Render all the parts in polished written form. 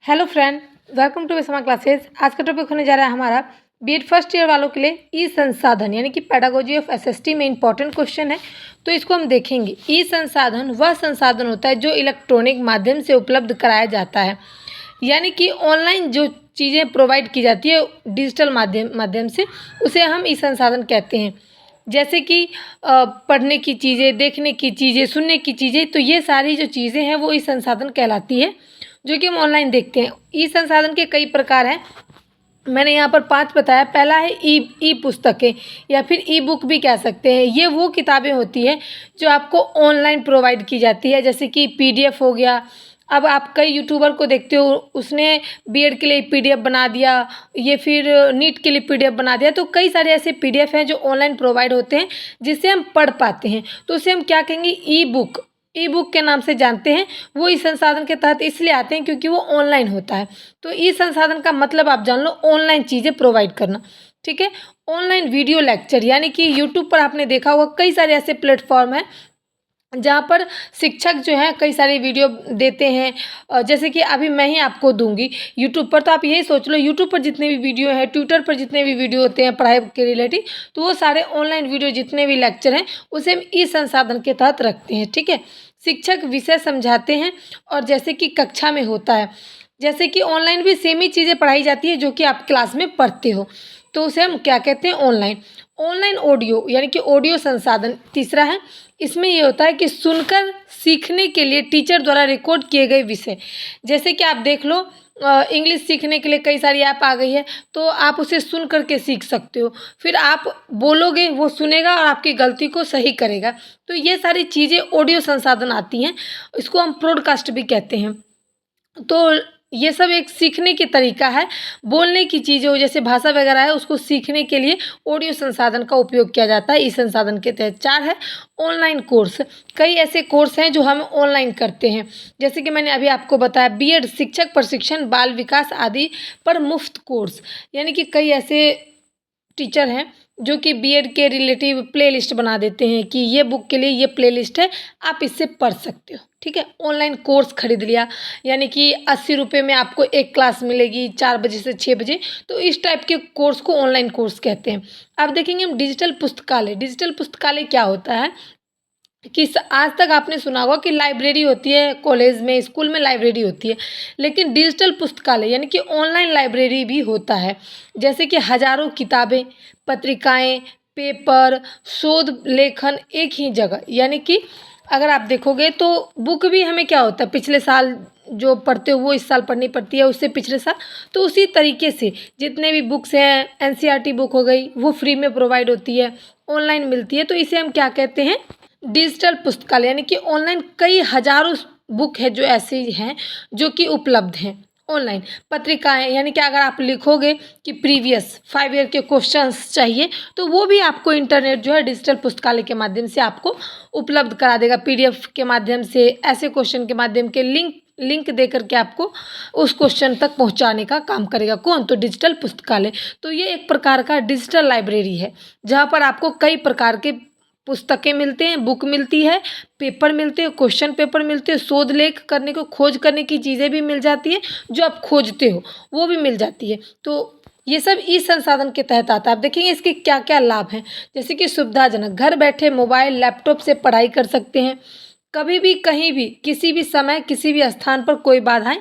Hello friend, welcome to Visma classes. आज का topic होने जा रहा है हमारा बीएड फर्स्ट ईयर वालों के लिए ई संसाधन यानी कि पेडागोजी ऑफ एसएसटी में इंपॉर्टेंट क्वेश्चन है। तो इसको हम देखेंगे। ई संसाधन वह संसाधन होता है जो इलेक्ट्रॉनिक माध्यम से उपलब्ध कराया जाता है, यानी कि ऑनलाइन जो चीज़ें प्रोवाइड की जाती है डिजिटल माध्यम से, उसे हम ई संसाधन कहते हैं। जैसे कि पढ़ने की चीज़ें, देखने की चीज़ें, सुनने की चीज़ें, तो ये सारी जो चीज़ें हैं वो ई संसाधन कहलाती है, जो कि हम ऑनलाइन देखते हैं। ई संसाधन के कई प्रकार हैं, मैंने यहाँ पर 5 बताया। पहला है ई पुस्तकें या फिर ई बुक भी कह सकते हैं। ये वो किताबें होती है जो आपको ऑनलाइन प्रोवाइड की जाती है, जैसे कि पीडीएफ हो गया। अब आप कई यूट्यूबर को देखते हो, उसने बीएड के लिए पीडीएफ बना दिया, ये फिर नीट के लिए पीडीएफ बना दिया। तो कई सारे ऐसे पीडीएफ हैं जो ऑनलाइन प्रोवाइड होते हैं जिससे हम पढ़ पाते हैं, तो उसे हम क्या कहेंगे, ई बुक के नाम से जानते हैं। वो ई संसाधन के तहत इसलिए आते हैं क्योंकि वो ऑनलाइन होता है। तो ई संसाधन का मतलब आप जान लो, ऑनलाइन चीज़ें प्रोवाइड करना। ठीक है। ऑनलाइन वीडियो लेक्चर, यानी कि यूट्यूब पर आपने देखा होगा कई सारे ऐसे प्लेटफॉर्म हैं जहाँ पर शिक्षक जो हैं कई सारी वीडियो देते हैं। जैसे कि अभी मैं ही आपको दूंगी यूट्यूब पर। तो आप यही सोच लो, यूट्यूब पर जितने भी वीडियो हैं, ट्विटर पर जितने भी वीडियो होते हैं पढ़ाई के रिलेटेड, तो वो सारे ऑनलाइन वीडियो जितने भी लेक्चर हैं उसे हम ई संसाधन के तहत रखते हैं। ठीक है। शिक्षक विषय समझाते हैं और जैसे कि कक्षा में होता है, जैसे कि ऑनलाइन भी सेम ही चीज़ें पढ़ाई जाती है जो कि आप क्लास में पढ़ते हो, तो उसे हम क्या कहते हैं, ऑनलाइन ऑडियो, यानी कि ऑडियो संसाधन तीसरा है। इसमें ये होता है कि सुनकर सीखने के लिए टीचर द्वारा रिकॉर्ड किए गए विषय, जैसे कि आप देख लो इंग्लिश सीखने के लिए कई सारी ऐप आ गई है, तो आप उसे सुन करके सीख सकते हो। फिर आप बोलोगे, वो सुनेगा और आपकी गलती को सही करेगा। तो ये सारी चीज़ें ऑडियो संसाधन आती हैं, इसको हम ब्रॉडकास्ट भी कहते हैं। तो ये सब एक सीखने की तरीका है। बोलने की चीज़ें हो जैसे भाषा वगैरह है, उसको सीखने के लिए ऑडियो संसाधन का उपयोग किया जाता है इस संसाधन के तहत। 4 है ऑनलाइन कोर्स। कई ऐसे कोर्स हैं जो हम ऑनलाइन करते हैं, जैसे कि मैंने अभी आपको बताया बीएड शिक्षक प्रशिक्षण, बाल विकास आदि पर मुफ्त कोर्स, यानी कि कई ऐसे टीचर हैं जो कि बीएड के रिलेटिव प्लेलिस्ट बना देते हैं कि ये बुक के लिए ये प्लेलिस्ट है, आप इससे पढ़ सकते हो। ठीक है। ऑनलाइन कोर्स खरीद लिया, यानी कि 80 रुपये में आपको एक क्लास मिलेगी 4 बजे से 6 बजे, तो इस टाइप के कोर्स को ऑनलाइन कोर्स कहते हैं। अब देखेंगे हम डिजिटल पुस्तकालय। डिजिटल पुस्तकालय क्या होता है कि आज तक आपने सुना होगा कि लाइब्रेरी होती है, कॉलेज में, स्कूल में लाइब्रेरी होती है, लेकिन डिजिटल पुस्तकालय यानी कि ऑनलाइन लाइब्रेरी भी होता है। जैसे कि हजारों किताबें, पत्रिकाएं, पेपर, शोध लेखन एक ही जगह, यानी कि अगर आप देखोगे तो बुक भी हमें क्या होता है, पिछले साल जो पढ़ते हो वो इस साल पढ़नी पड़ती है, उससे पिछले साल। तो उसी तरीके से जितने भी बुक्स हैं, एनसीईआरटी बुक हो गई, वो फ्री में प्रोवाइड होती है, ऑनलाइन मिलती है। तो इसे हम क्या कहते हैं, डिजिटल पुस्तकालय, यानी कि ऑनलाइन कई हजारों बुक है जो ऐसी हैं जो कि उपलब्ध हैं ऑनलाइन। पत्रिकाएं, यानी कि अगर आप लिखोगे कि प्रीवियस 5 ईयर के क्वेश्चंस चाहिए, तो वो भी आपको इंटरनेट जो है डिजिटल पुस्तकालय के माध्यम से आपको उपलब्ध करा देगा, पीडीएफ के माध्यम से, ऐसे क्वेश्चन के माध्यम के लिंक दे करके आपको उस क्वेश्चन तक पहुंचाने का काम करेगा। कौन? तो डिजिटल पुस्तकालय। तो ये एक प्रकार का डिजिटल लाइब्रेरी है जहाँ पर आपको कई प्रकार के पुस्तकें मिलते हैं, बुक मिलती है, पेपर मिलते हैं, क्वेश्चन पेपर मिलते हैं, शोध लेख करने को, खोज करने की चीज़ें भी मिल जाती है, जो आप खोजते हो वो भी मिल जाती है। तो ये सब ई संसाधन के तहत आता है। आप देखेंगे इसके क्या क्या लाभ हैं, जैसे कि सुविधाजनक, घर बैठे मोबाइल लैपटॉप से पढ़ाई कर सकते हैं, कभी भी, कहीं भी, किसी भी समय, किसी भी स्थान पर कोई बाधाएं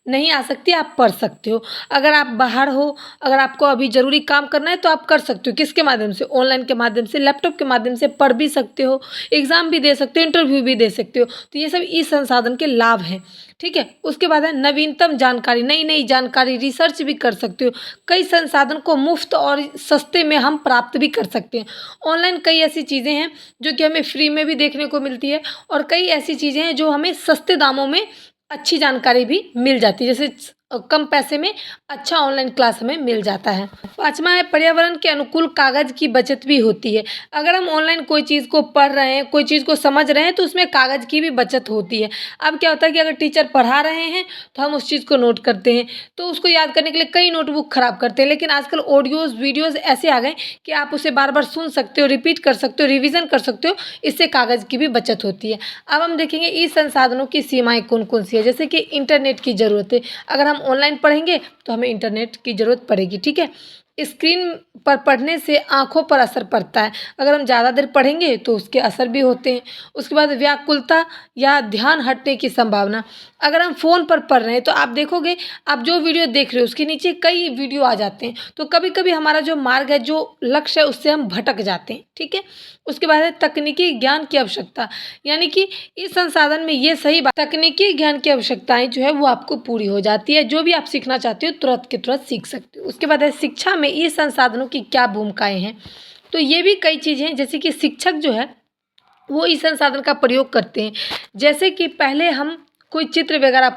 नहीं आ सकती, आप पढ़ सकते हो। अगर आप बाहर हो, अगर आपको अभी ज़रूरी काम करना है तो आप कर सकते हो। किसके माध्यम से? ऑनलाइन के माध्यम से, लैपटॉप के माध्यम से पढ़ भी सकते हो, एग्ज़ाम भी दे सकते हो, इंटरव्यू भी दे सकते हो। तो ये सब ई संसाधन के लाभ हैं। ठीक है। उसके बाद है नवीनतम जानकारी, नई नई जानकारी, रिसर्च भी कर सकते हो। कई संसाधन को मुफ्त और सस्ते में हम प्राप्त भी कर सकते हैं। ऑनलाइन कई ऐसी चीज़ें हैं जो कि हमें फ्री में भी देखने को मिलती है, और कई ऐसी चीज़ें हैं जो हमें सस्ते दामों में अच्छी जानकारी भी मिल जाती है, जैसे कम पैसे में अच्छा ऑनलाइन क्लास हमें मिल जाता है। 5वां है पर्यावरण के अनुकूल कागज़ की बचत भी होती है। अगर हम ऑनलाइन कोई चीज़ को पढ़ रहे हैं, कोई चीज़ को समझ रहे हैं, तो उसमें कागज़ की भी बचत होती है। अब क्या होता है कि अगर टीचर पढ़ा रहे हैं तो हम उस चीज़ को नोट करते हैं, तो उसको याद करने के लिए कई नोटबुक ख़राब करते हैं, लेकिन आजकल ऑडियोज़ वीडियोज़ ऐसे आ गए कि आप उसे बार बार सुन सकते हो, रिपीट कर सकते हो, रिविज़न कर सकते हो, इससे कागज़ की भी बचत होती है। अब हम देखेंगे ई संसाधनों की सीमाएँ कौन कौन सी है, जैसे कि इंटरनेट की ज़रूरत है। अगर हम ऑनलाइन पढ़ेंगे तो हमें इंटरनेट की ज़रूरत पड़ेगी, ठीक है। स्क्रीन पर पढ़ने से आँखों पर असर पड़ता है, अगर हम ज़्यादा देर पढ़ेंगे तो उसके असर भी होते हैं। उसके बाद व्याकुलता या ध्यान हटने की संभावना, अगर हम फ़ोन पर पढ़ रहे हैं तो आप देखोगे, आप जो वीडियो देख रहे हो उसके नीचे कई वीडियो आ जाते हैं, तो कभी कभी हमारा जो मार्ग है, जो लक्ष्य है, उससे हम भटक जाते हैं, ठीक है। उसके बाद है तकनीकी ज्ञान की आवश्यकता, यानी कि इस संसाधन में ये सही बात, तकनीकी ज्ञान की आवश्यकताएं जो है वो आपको पूरी हो जाती है, जो भी आप सीखना चाहते हो तुरंत के तुरंत सीख सकते हो। उसके बाद है शिक्षा में ई संसाधनों की क्या भूमिकाएं हैं, तो ये भी कई चीज़ें हैं, जैसे कि शिक्षक जो है वो ई संसाधन का प्रयोग करते हैं। जैसे कि पहले हम कोई चित्र वगैरह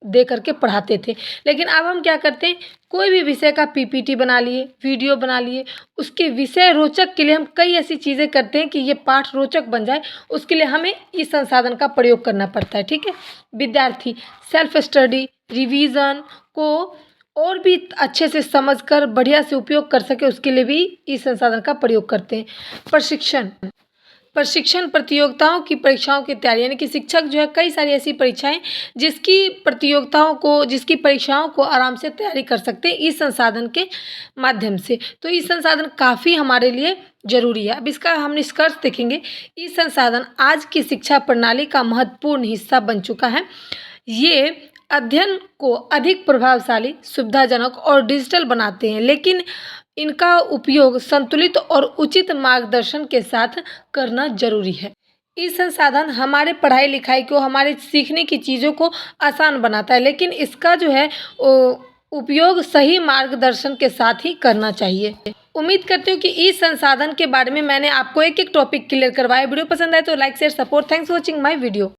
दे करके पढ़ाते थे, लेकिन अब हम क्या करते हैं, कोई भी विषय का पीपीटी बना लिए, वीडियो बना लिए, उसके विषय रोचक के लिए हम कई ऐसी चीज़ें करते हैं कि ये पाठ रोचक बन जाए, उसके लिए हमें इस संसाधन का प्रयोग करना पड़ता है, ठीक है। विद्यार्थी सेल्फ स्टडी, रिवीजन को और भी अच्छे से समझकर बढ़िया से उपयोग कर सके, उसके लिए भी इस संसाधन का प्रयोग करते हैं। प्रशिक्षण प्रतियोगिताओं की परीक्षाओं की तैयारी, यानी कि शिक्षक जो है कई सारी ऐसी परीक्षाएं जिसकी परीक्षाओं को आराम से तैयारी कर सकते हैं इस संसाधन के माध्यम से। तो इस संसाधन काफ़ी हमारे लिए ज़रूरी है। अब इसका हम निष्कर्ष देखेंगे। इस संसाधन आज की शिक्षा प्रणाली का महत्वपूर्ण हिस्सा बन चुका है। ये अध्ययन को अधिक प्रभावशाली, सुविधाजनक और डिजिटल बनाते हैं, लेकिन इनका उपयोग संतुलित और उचित मार्गदर्शन के साथ करना जरूरी है। ये संसाधन हमारे पढ़ाई लिखाई को, हमारे सीखने की चीज़ों को आसान बनाता है, लेकिन इसका जो है उपयोग सही मार्गदर्शन के साथ ही करना चाहिए। उम्मीद करती हूँ कि इस संसाधन के बारे में मैंने आपको एक एक टॉपिक क्लियर करवाया। वीडियो पसंद आए तो like share support. Thanks for watching my video.